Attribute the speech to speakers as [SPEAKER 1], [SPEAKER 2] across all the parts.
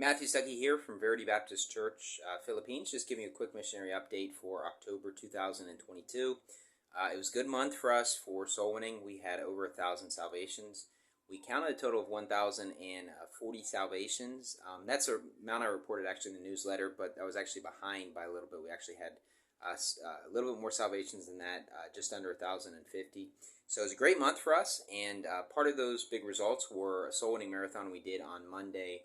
[SPEAKER 1] Matthew Stuckey here from Verity Baptist Church, Philippines. Just giving you a quick missionary update for October 2022. It was a good month for us for soul winning. We had over 1,000 salvations. We counted a total of 1,040 salvations. That's the amount I reported actually in the newsletter, but I was actually behind by a little bit. We actually had a little bit more salvations than that, just under 1,050. So it was a great month for us, and part of those big results were a soul winning marathon we did on Monday,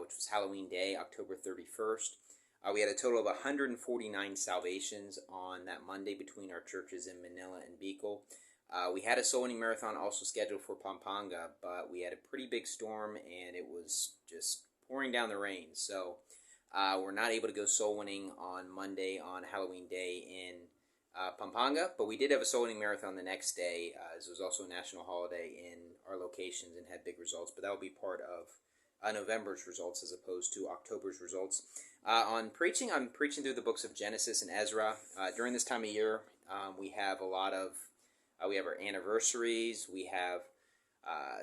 [SPEAKER 1] which was Halloween Day, October 31st. We had a total of 149 salvations on that Monday between our churches in Manila and Bicol. We had a soul winning marathon also scheduled for Pampanga, but we had a pretty big storm and it was just pouring down the rain. So we're not able to go soul winning on Monday on Halloween Day in Pampanga, but we did have a soul winning marathon the next day. This was also a national holiday in our locations and had big results, but that will be part of November's results as opposed to October's results. On preaching, I'm preaching through the books of Genesis and Ezra. During this time of year, we have a lot of, we have our anniversaries, we have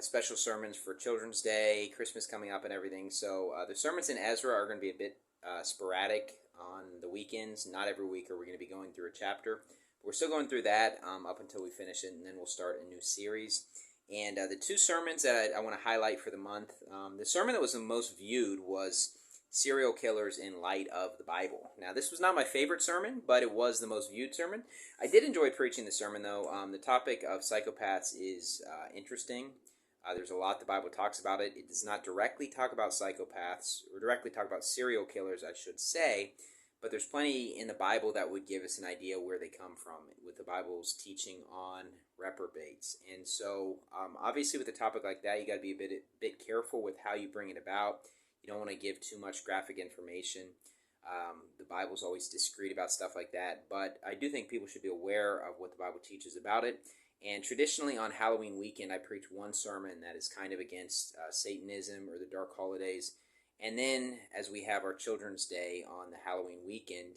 [SPEAKER 1] special sermons for Children's Day, Christmas coming up and everything. So the sermons in Ezra are going to be a bit sporadic on the weekends. Not every week are we going to be going through a chapter. But we're still going through that up until we finish it, and then we'll start a new series. And the two sermons that I want to highlight for the month, the sermon that was the most viewed was Serial Killers in Light of the Bible. Now, this was not my favorite sermon, but it was the most viewed sermon. I did enjoy preaching the sermon, though. The topic of psychopaths is interesting. There's a lot the Bible talks about it. It does not directly talk about psychopaths, or directly talk about serial killers, I should say, but there's plenty in the Bible that would give us an idea where they come from, with the Bible's teaching on reprobates. And so, obviously, with a topic like that, you got to be a bit careful with how you bring it about. You don't want to give too much graphic information. The Bible's always discreet about stuff like that, but I do think people should be aware of what the Bible teaches about it. And traditionally, on Halloween weekend, I preach one sermon that is kind of against Satanism or the dark holidays. And then, as we have our Children's Day on the Halloween weekend,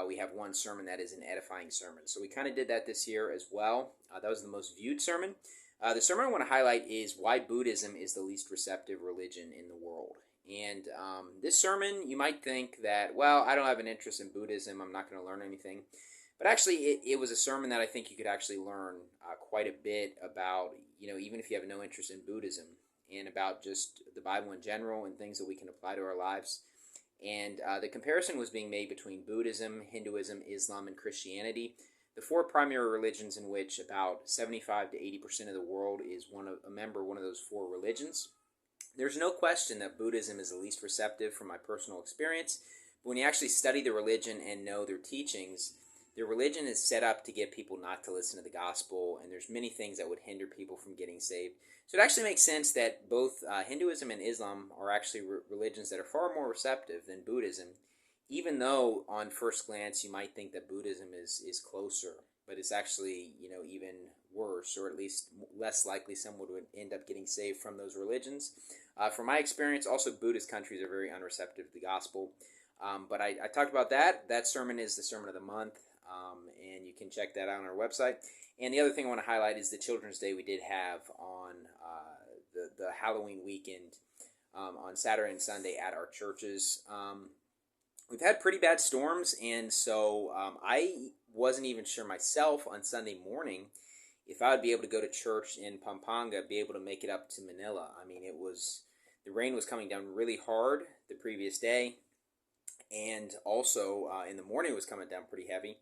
[SPEAKER 1] we have one sermon that is an edifying sermon. So we kind of did that this year as well. That was the most viewed sermon. The sermon I want to highlight is why Buddhism is the least receptive religion in the world. And this sermon, you might think that, well, I don't have an interest in Buddhism. I'm not going to learn anything. But actually, it was a sermon that I think you could actually learn quite a bit about, even if you have no interest in Buddhism, and about just the Bible in general and things that we can apply to our lives. And the comparison was being made between Buddhism, Hinduism, Islam, and Christianity, the four primary religions in which about 75 to 80% of the world is a member of one of those four religions. There's no question that Buddhism is the least receptive from my personal experience, but when you actually study the religion and know their teachings, their religion is set up to get people not to listen to the gospel, and there's many things that would hinder people from getting saved. So it actually makes sense that both Hinduism and Islam are actually religions that are far more receptive than Buddhism, even though on first glance you might think that Buddhism is closer, but it's actually even worse, or at least less likely someone would end up getting saved from those religions. From my experience, also Buddhist countries are very unreceptive to the gospel. But I talked about that. That sermon is the sermon of the month. And you can check that out on our website. And the other thing I want to highlight is the Children's Day we did have on the Halloween weekend on Saturday and Sunday at our churches. We've had pretty bad storms, and so I wasn't even sure myself on Sunday morning if I would be able to go to church in Pampanga, be able to make it up to Manila. I mean, the rain was coming down really hard the previous day, and also in the morning it was coming down pretty heavy.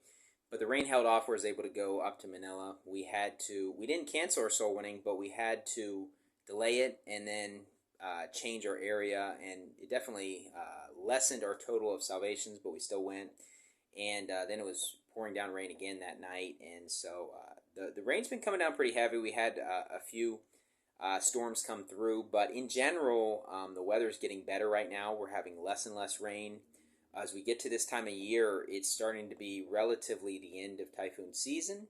[SPEAKER 1] But the rain held off. I was able to go up to Manila. We didn't cancel our soul winning, but we had to delay it and then change our area. And it definitely lessened our total of salvations, but we still went. And then it was pouring down rain again that night. And so the rain's been coming down pretty heavy. We had a few storms come through. But in general, the weather's getting better right now. We're having less and less rain. As we get to this time of year, it's starting to be relatively the end of typhoon season.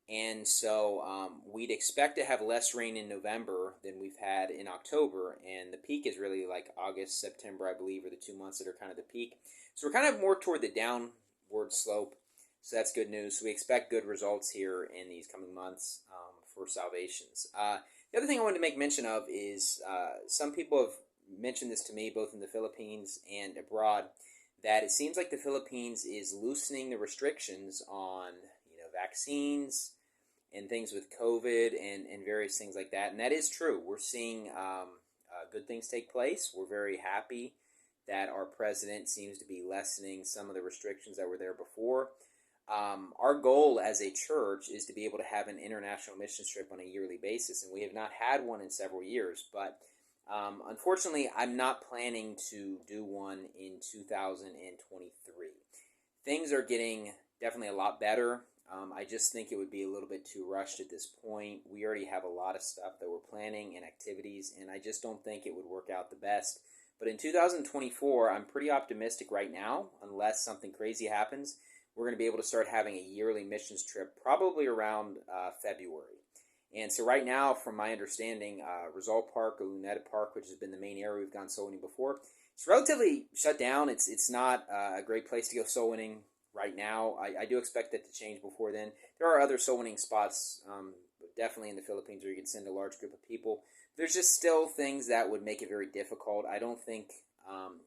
[SPEAKER 1] And so we'd expect to have less rain in November than we've had in October. And the peak is really like August, September, I believe, are the 2 months that are kind of the peak. So we're kind of more toward the downward slope. So that's good news. So we expect good results here in these coming months for salvations. The other thing I wanted to make mention of is some people have mentioned this to me both in the Philippines and abroad, that it seems like the Philippines is loosening the restrictions on vaccines and things with COVID and various things like that. And that is true. We're seeing good things take place. We're very happy that our president seems to be lessening some of the restrictions that were there before. Our goal as a church is to be able to have an international mission trip on a yearly basis, and we have not had one in several years. But unfortunately, I'm not planning to do one in 2023. Things are getting definitely a lot better. I just think it would be a little bit too rushed at this point. We already have a lot of stuff that we're planning and activities, and I just don't think it would work out the best. But in 2024, I'm pretty optimistic right now, unless something crazy happens. We're going to be able to start having a yearly missions trip probably around February. And so right now, from my understanding, Rizal Park or Luneta Park, which has been the main area we've gone soul winning before, it's relatively shut down. It's not a great place to go soul winning right now. I do expect that to change before then. There are other soul winning spots, definitely in the Philippines, where you can send a large group of people. There's just still things that would make it very difficult. I don't think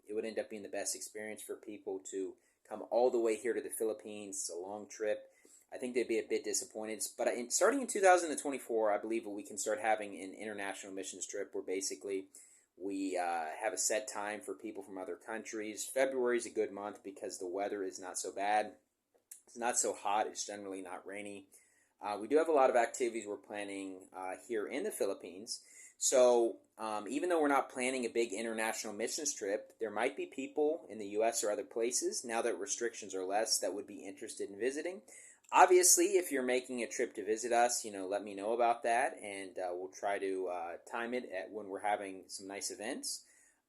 [SPEAKER 1] it would end up being the best experience for people to come all the way here to the Philippines. It's a long trip. I think they'd be a bit disappointed. But starting in 2024, I believe we can start having an international missions trip where basically we have a set time for people from other countries. February is a good month because the weather is not so bad. It's not so hot. It's generally not rainy. We do have a lot of activities we're planning here in the Philippines. So even though we're not planning a big international missions trip, there might be people in the U.S. or other places, now that restrictions are less, that would be interested in visiting. Obviously, if you're making a trip to visit us, let me know about that, and we'll try to time it at when we're having some nice events.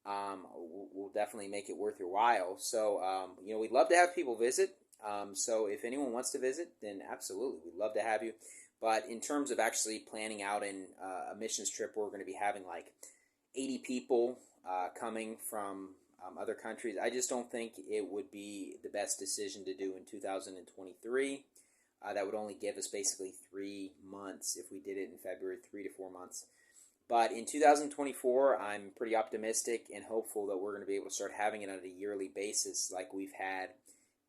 [SPEAKER 1] We'll definitely make it worth your while. So, we'd love to have people visit. So if anyone wants to visit, then absolutely, we'd love to have you. But in terms of actually planning out in a missions trip where we're going to be having like 80 people coming from other countries, I just don't think it would be the best decision to do in 2023. That would only give us basically 3 months if we did it in February, 3 to 4 months. But in 2024, I'm pretty optimistic and hopeful that we're going to be able to start having it on a yearly basis like we've had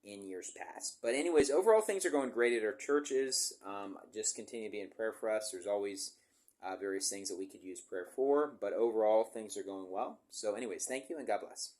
[SPEAKER 1] in years past. But anyways, overall things are going great at our churches. Just continue to be in prayer for us. There's always various things that we could use prayer for, but overall things are going well. So anyways, thank you and God bless.